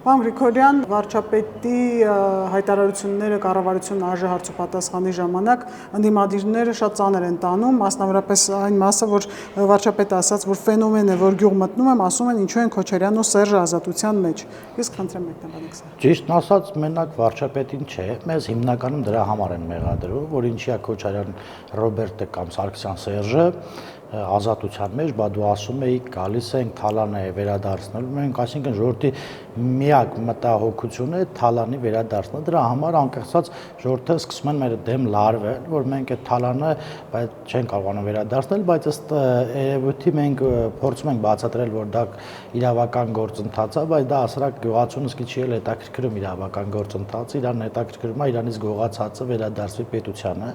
Պարոն Գրիգորյան, վարչապետի հայտարարությունները կառավարությունն ԱԺ հարցուպատասխանի ժամանակ ընդդիմադիրները շատ ծանր են տանում, մասնավորապես այն մասը, որ վարչապետը ասաց, որ ֆենոմեն է, որ գյուղ մտնում եմ, ասում են ինչու են Քոչարյանն ու Սերժը ազատության մեջ։ Ես խնդրեմ մեկնաբանեք սա։ Ճիշտն ասած, մենակ վարչապետին չէ, մեզ հիմնականում դրա համար են մեղադրում, որ ինչի է Քոչարյան Ռոբերտը կամ Սարգսյան Սերժը ազատության մեջ, բա դու ասում էի գալիս ենք Թալանը վերադարձնելու մենք, այսինքն ժողովրդի միակ մտահոգությունը Թալանի վերադարձնելը, դրա համար անկեղծած ժողովուրդը սկսում են մեր դեմ լարվել, որ մենք այդ Թալանը չեն կարողանում վերադարձնել, բայց ըստ երևույթի մենք փորձում ենք բացատրել, որ դա իրավական գործընթաց է, բայց դա ասրակ գյուղացուն սկիչի էլ հետաքրքրում իրավական գործընթաց, իրան հետաքրքրում է իրանից գողացածը վերադարձվի պետությանը։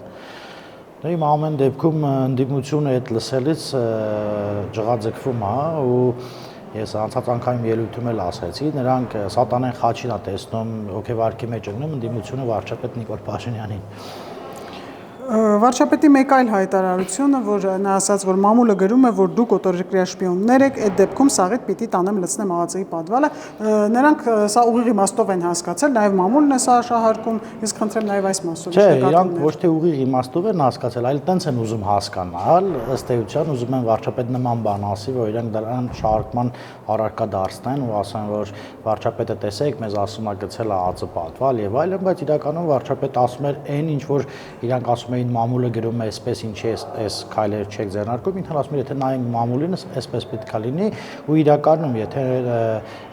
Իմ ամեն դեպքում ընդդիմությունը այդ լսելից ջղաձգվում է ու ես անցած անգամ ելույթում էլ ասացի, նրանք սատանեն խաչին է տեսնում, հոգեվարքի մեջ ընկնում ընդդիմությունը վարչապետ Նիկոլ Փաշինյանին։ Վարչապետի մեկ այլ հայտարարությունը, որ նա ասաց, որ մամուլը գրում է, որ դուք օտարերկրյա շպիոններ եք, այդ դեպքում սաղիթ պիտի տանեմ լցնեմ ԱԱԾ-ի պատվալը, նրանք սա ուղիղ իմաստով են հասկացել, նաև մամուլն է սա աշահարկում, ես խնդրեմ նաև այս մասով։ Չէ, իրանք ոչ թե ուղիղ իմաստով են հասկացել, այլ տենց են ուզում հասկանալ, ըստ էության ուզում են վարչապետ նման բան ասի, որ իրանք դրան շահարկման առարկա դարձնեն ու ասեն, որ վարչապետը տեսեք, մեզ ասում է գցել ԱԱԾ պատվալ եւ այլն, բայց իրականում վարչապետը ասում էր այն ինչ որ իրանք ասում էին մամուլը գրում է այսպես ինչի այս քայլեր չեք ձեռնարկում, ինքն ասում է եթե նայենք մամուլին, այսպես պետք է լինի ու իրականում եթե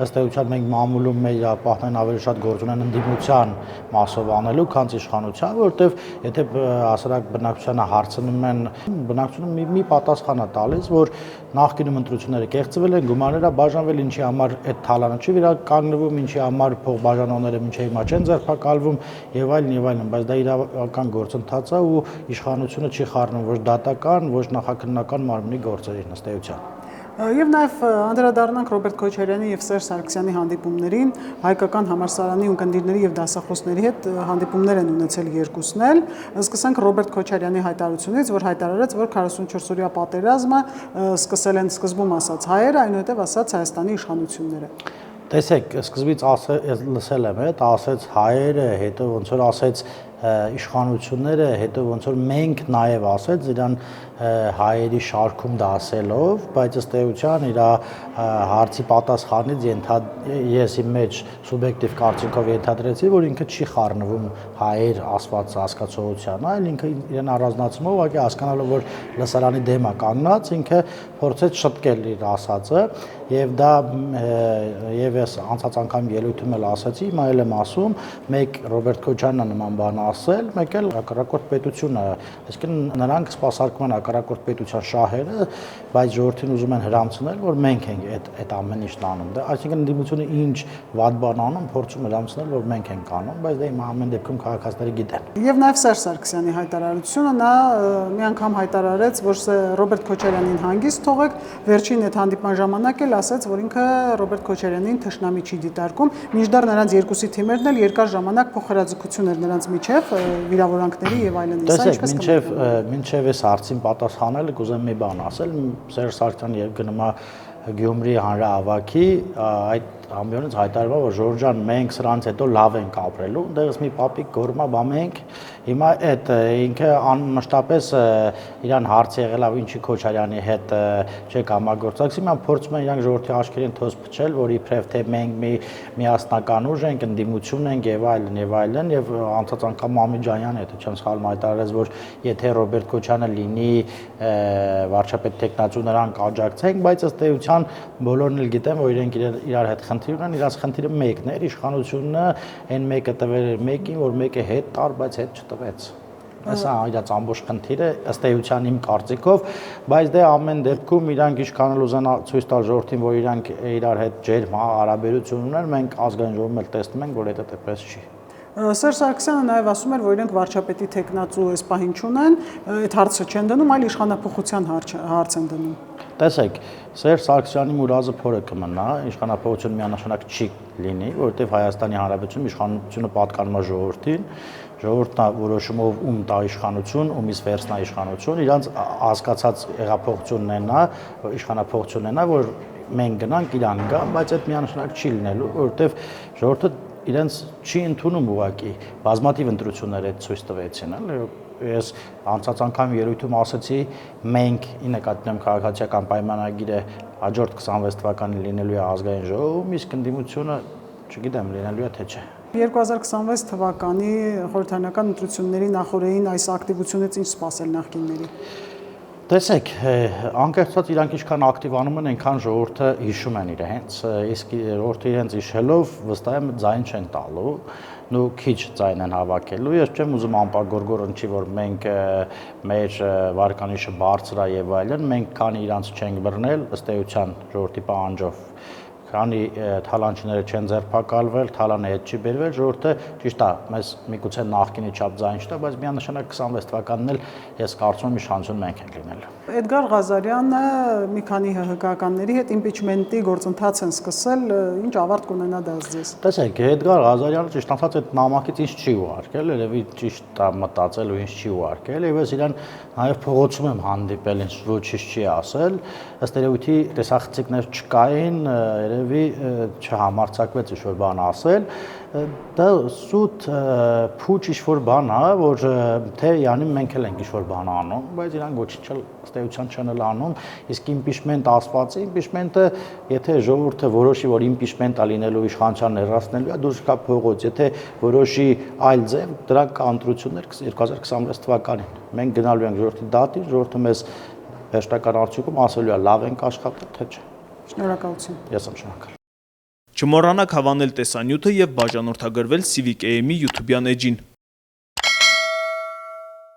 ըստ էության մենք մամուլում մեր պահպանեն ավելի շատ գործ ունեն ընդդիմության մասով անելու, քան իշխանության, որովհետև եթե հասարակ բնակչությանը հարցնում են, բնակչությունը մի պատասխան է տալիս, որ նախկինում ընտրությունները կեղծվել են, գումարները բաժանվել, ինչի համար այդ թալանը չի վերականգնվում, ինչի համար փոխբաժանողները մինչև հիմա չեն ձերբակալվում եւ այլն, բայց դա իրավական գործընթաց է ու իշխանությունը չի խառնում ոչ դատական, ոչ նախաքննական մարմնի գործերին ըստ էության։ Եվ նաև անդրադառնանք Ռոբերտ Քոչարյանի եւ Սերժ Սարգսյանի հանդիպումներին, հայկական համալսարանի ունկնդիրների եւ դասախոսների հետ հանդիպումներ են ունեցել երկուսն էլ։ Սկսենք Ռոբերտ Քոչարյանի հայտարարությունից, որ հայտարարեց, որ 44-օրյա պատերազմը սկսել են սկզբում ասած հայերը, այնուհետև ասած Հայաստանի իշխանությունները։ Տեսեք, սկզբից լսել եմ այդ, ասեց հայերը, հետո ոնց որ ասեց իշխանությունները, հետո ոնց որ մենք նաև ասեց իրան հայերի շարքում դա ասելով, բայց ըստ էության իր հարցի պատասխանից ես իմ մեջ սուբյեկտիվ կարծիքով ենթադրեցի, որ ինքը չի խառնվում հայեր ասված հասկացողության, այլ ինքը իրեն առանձնացնում է ուղղակի հասկանալով, որ լսարանի դեմ է կանգնած, ինքը փորձեց շտկել իր ասածը եւ դա եւ ես անցած անգամ ելույթում էլ ասացի, հիմա էլ եմ ասում, մեկ Ռոբերտ Քոչարյանն է նման բան ասել, մեկ էլ հակառակորդ պետությունը, այսինքն նրանք սպասարկում են հակառակորդ պետության շահերը, բայց ժողովրդին ուզում են հրամցնել, որ մենք ենք այդ ամեն ինչն անում։ Դա այսինքն ընդդիմությունը ինչ վատ բան անում, փորձում հրամցնել, որ մենք ենք անում, բայց դա իմ ամեն դեպքում քաղաքացիները գիտեն։ Եվ նաև Սերժ Սարգսյանի հայտարարությունը նա մի անգամ հայտարարեց, որ Ռոբերտ Քոչարյանին հանգիստ թողեք, վերջին այդ հանդիպման ժամանակ էլ ասաց, որ ինքը Ռոբերտ Քոչարյանին թշնամի չի դիտարկում, մինչդեռ նրանց երկուսի թիմերն էլ երկար ժամանակ փոխհրաձգություն էր նրանց միջև վիրավորանքների եւ այլն։ Տեսեք, մինչև այս հարցին պատասխանել կուզեմ մի բան ասել, Սերժ Սարգսյանը երբ գնում է Գյումրի հանրահավաքի, այդ ամբիոնից հայտարարվում է, որ Ժորժ ջան, մենք սրանից հետո լավ ենք ապրելու, այնտեղից մի պապիկ գոռում է, բա մենք հիմա այդ ինքը անմշտապես իրան հարց եղել է, ինչի Քոչարյանի հետ չեք համագործակցի, հիմա փորձում են իրանք ժողովրդի աչքերին թոզ փչել, որ իբրև թե մենք մի միասնական ուժ ենք, ընդդիմություն ենք եւ այլն, եւ անցած անգամ Մամիջանյանը, եթե չեմ սխալվում, հայտարարեց, որ եթե Ռոբերտ Քոչարյանը լինի վարչապետ տեխնացու նրանք աջակցենք, բայց ըստ էության բոլորն էլ գիտեն, որ իրենք իրար հետ խնդիր ունեն, իրաց խնդիրը մեկն էր, իշխանությունը այն մեկը տվել էր մեկին, որ մեկը հետ տար, բայց հետ չտվեց։ Սա իրաց ամբողջ խնդիրը ըստ էության իմ կարծիքով, բայց դե ամեն դեպքում իրանք ինչքան էլ ուզեն ցույց տալ ժողովրդին, որ իրանք իրար հետ ջերմ հարաբերություն ունեն, մենք ազգային ժողովում էլ տեսնում ենք, որ դա այդպես չի։ Սերժ Սարգսյանը նաև ասում էր, որ իրենք վարչապետի տեխնացու այս պահին չունեն, այդ հարցը չեն դնում, այլ իշխանափոխության հարց են դնում։ Տեսեք, Սերժ Սարգսյանի մուրազը փորը կմնա, իշխանափոխություն միանշանակ չի լինի, որովհետև Հայաստանի Հանրապետությունում իշխանությունը պատկանում է ժողովրդին, ժողովուրդն է որոշումով ում տա իշխանություն, ումից վերցնա իշխանություն, իրանց հասկացած հեղափոխությունն է նա, իշխանափոխությունն է նա, որ մենք գնանք, իրան գան, բայց այդ միանշանակ չի լինելու, որովհետև ժողովուրդը իրենց չի ընդունում ուղղակի բազմաթիվ ընտրություններ այդ ցույց տվեցին, էլի ես անցած անգամ ելույթում ասացի մենք ի նկատի ունեմ քաղաքացիական պայմանագիրը հաջորդ 26 թվականին լինելու է ազգային ժողովում, իսկ ընդդիմությունը չգիտեմ լինելու է թե չէ։ 2026 թվականի խորհրդարանական ընտրությունների նախորդին այս ակտիվությունից ինչ սպասել նախկինների։ Տեսեք, անկեղծված իրանք ինչքան ակտիվանում են, այնքան ժողովուրդը հիշում են իրենց, իսկ ժողովուրդը իրենց հիշելով վստահ եմ ձայն չեն տալու, ու քիչ ձայն են հավաքելու։ Ես չեմ ուզում անպագորգոռնչի, որ մենք մեր վարկանիշը բարձր է եւ այլն, մենք քանի իրանց չենք բռնել, ըստ էության ժողովրդի պահանջով քանի թալանչիները չեն ձերբակալվել, թալանը հետ չի բերվել, ժողովուրդը ճիշտ է, մեզ միգուցե նախկինի չափ ձայն չտա, բայց միանշանակ 26 թվականն էլ ես կարծում եմ իշխանություն մենք ենք լինելու։ Էդգար Ղազարյանը մի քանի ՀՀԿ-ականների հետ իմպիչմենտի գործընթաց են սկսել, ինչ ավարտ կունենա դա ձեզ։ Տեսեք, Էդգար Ղազարյանը ճիշտ ասած այդ նամակից ինչ չի ուղարկել, երևի ճիշտ է մտածել ու ինչ չի ուղարկել, եւ ես իրան նաեւ փողոցում եմ հանդիպել, ինչ ոչինչ չի ասել, ըստ երևույթի տեսախցիկներ չկային, երևի չհամարցակվեց ինչ-որ բան ասել, դա սուտ փուչ ինչ-որ բան է, որ թե յանի մենք էլ ենք ինչ-որ բան անում, բայց իրանք ոչինչ էլ ըստ էության չեն անում, իսկ իմպիչմենտ ասվածը, իմպիչմենտը, եթե ժողովուրդը որոշի, որ իմպիչմենտ է լինելու իշխանության հեռացնելու է, դուրս գա փողոց, եթե որոշի այլ ձև, դրանք կա ընտրություններ 2026 թվականին։ Մենք գնալու ենք ժողովրդի դատին, ժողովուրդը մեզ վերջնական արդյունքում ասելու է լավ ենք աշխատել, թե չէ։ Շնորհակալություն։ Ես եմ շնորհակալ։ Չմոռանաք հավանել տեսանյութը եւ բաժանորդագրվել Civic AM-ի YouTube-յան էջին։